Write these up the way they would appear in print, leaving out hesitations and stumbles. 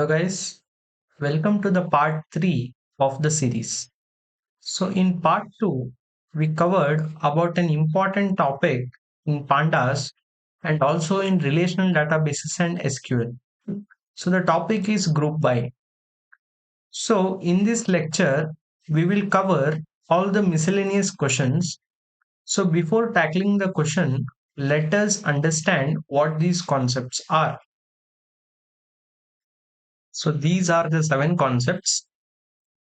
Guys, welcome to the part 3 of the series. So, in part 2, we covered about an important topic in Pandas and also in relational databases and SQL. So, the topic is GroupBy. So, in this lecture, we will cover all the miscellaneous questions. So, before tackling the question, let us understand what these concepts are. So, these are the 7 concepts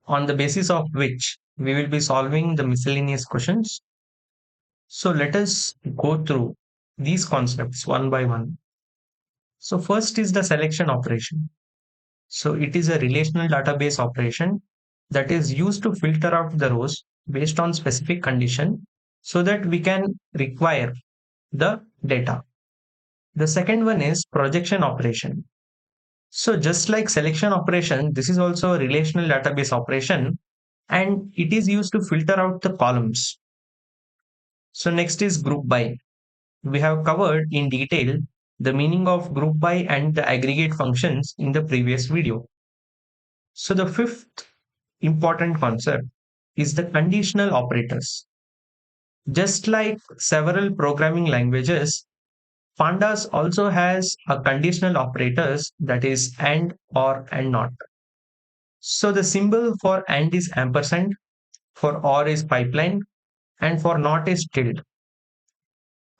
on the basis of which we will be solving the miscellaneous questions. So let us go through these concepts one by one. So first is the selection operation. So it is a relational database operation that is used to filter out the rows based on specific condition so that we can require the data. The second one is projection operation. So just like selection operation, this is also a relational database operation and it is used to filter out the columns. So next is group by. We have covered in detail the meaning of group by and the aggregate functions in the previous video. So the fifth important concept is the conditional operators. Just like several programming languages, Pandas also has a conditional operators that is and, or, and not. So the symbol for and is ampersand, for or is pipeline, and for not is tilde.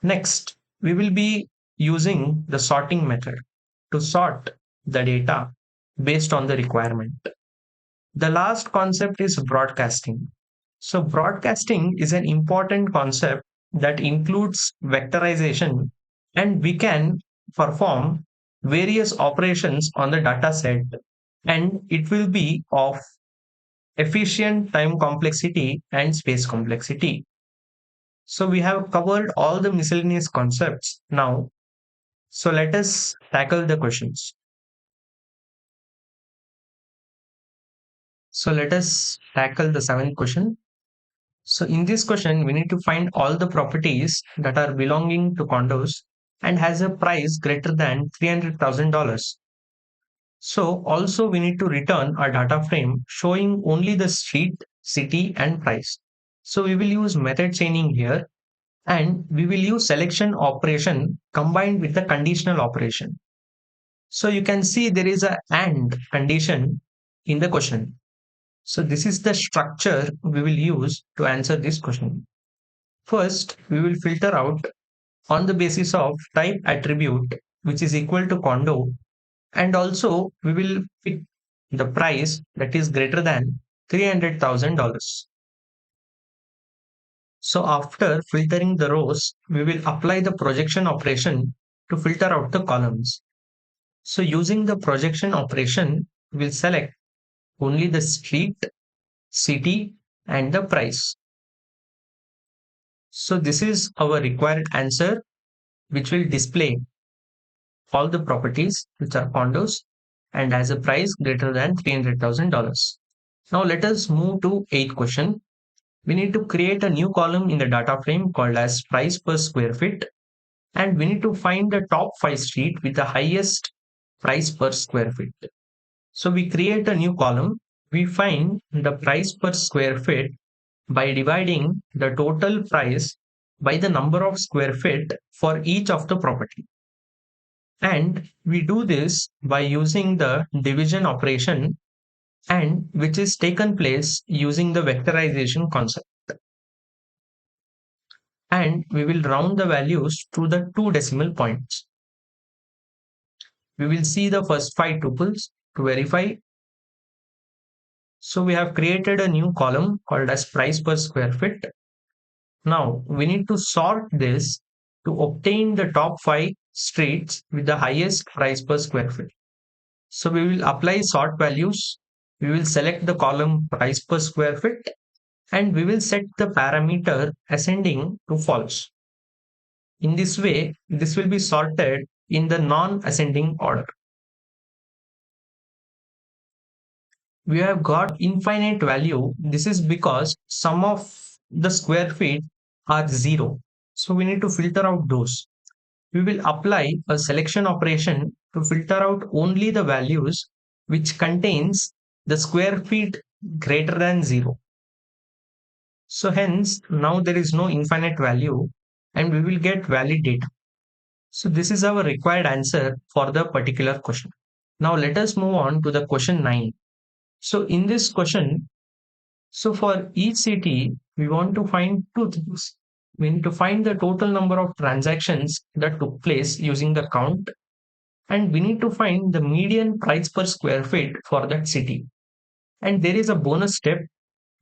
Next, we will be using the sorting method to sort the data based on the requirement. The last concept is broadcasting. So, broadcasting is an important concept that includes vectorization, and we can perform various operations on the data set, and it will be of efficient time complexity and space complexity. So we have covered all the miscellaneous concepts now. So let us tackle the questions. So let us tackle the 7th question. So in this question, we need to find all the properties that are belonging to condos and has a price greater than $300,000. So also we need to return a data frame showing only the street, city and price. So we will use method chaining here and we will use selection operation combined with the conditional operation. So you can see there is a and condition in the question. So this is the structure we will use to answer this question. First, we will filter out on the basis of type attribute which is equal to condo, and also we will pick the price that is greater than $300,000. So after filtering the rows, we will apply the projection operation to filter out the columns. So using the projection operation, we'll select only the street, city, and the price. So this is our required answer, which will display all the properties which are condos and has a price greater than $300,000. Now let us move to 8th question. We need to create a new column in the data frame called as price per square feet, and we need to find the top 5 street with the highest price per square feet. So we create a new column. We find the price per square feet by dividing the total price by the number of square feet for each of the property. And we do this by using the division operation, and which is taken place using the vectorization concept. And we will round the values to the 2 decimal points. We will see the first 5 tuples to verify. So we have created a new column called as price per square feet. Now we need to sort this to obtain the top 5 streets with the highest price per square feet. So we will apply sort values. We will select the column price per square feet and we will set the parameter ascending to false. In this way, this will be sorted in the non-ascending order. We have got infinite value. This is because some of the square feet are 0. So we need to filter out those. We will apply a selection operation to filter out only the values which contains the square feet greater than 0. So hence now there is no infinite value and we will get valid data. So this is our required answer for the particular question. Now let us move on to the question 9. So in this question, so for each city, we want to find two things. We need to find the total number of transactions that took place using the count, and we need to find the median price per square feet for that city. And there is a bonus step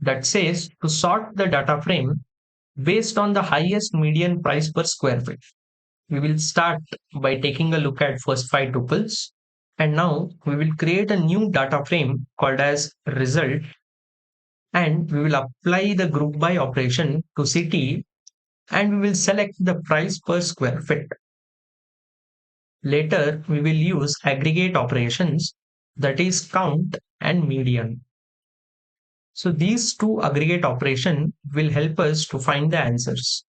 that says to sort the data frame based on the highest median price per square feet. We will start by taking a look at first five tuples, and now we will create a new data frame called as result, and we will apply the group by operation to city, and we will select the price per square feet. Later we will use aggregate operations, that is count and median. So these two aggregate operation will help us to find the answers,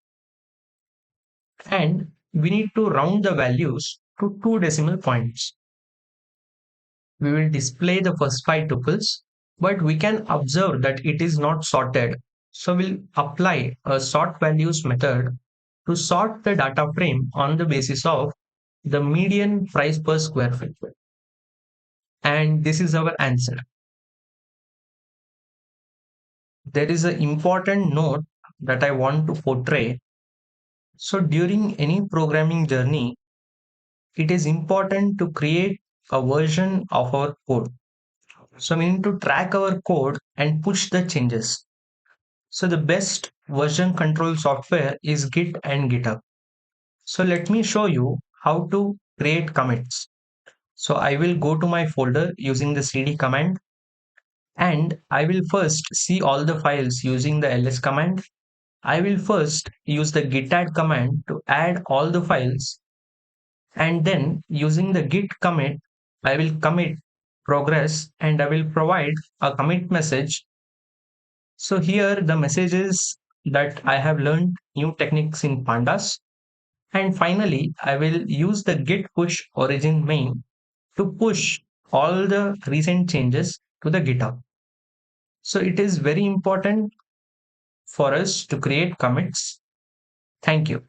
and we need to round the values to two decimal points. We will display the first five tuples, but we can observe that it is not sorted. So we'll apply a sort values method to sort the data frame on the basis of the median price per square feet. And this is our answer. There is an important note that I want to portray. So during any programming journey, it is important to create a version of our code. So we need to track our code and push the changes. So the best version control software is Git and GitHub. So let me show you how to create commits. So I will go to my folder using the cd command, and I will first see all the files using the ls command. I will first use the git add command to add all the files, and then using the git commit, I will commit progress and I will provide a commit message. So here the message is that I have learned new techniques in Pandas. And finally, I will use the git push origin main to push all the recent changes to the GitHub. So it is very important for us to create commits. Thank you.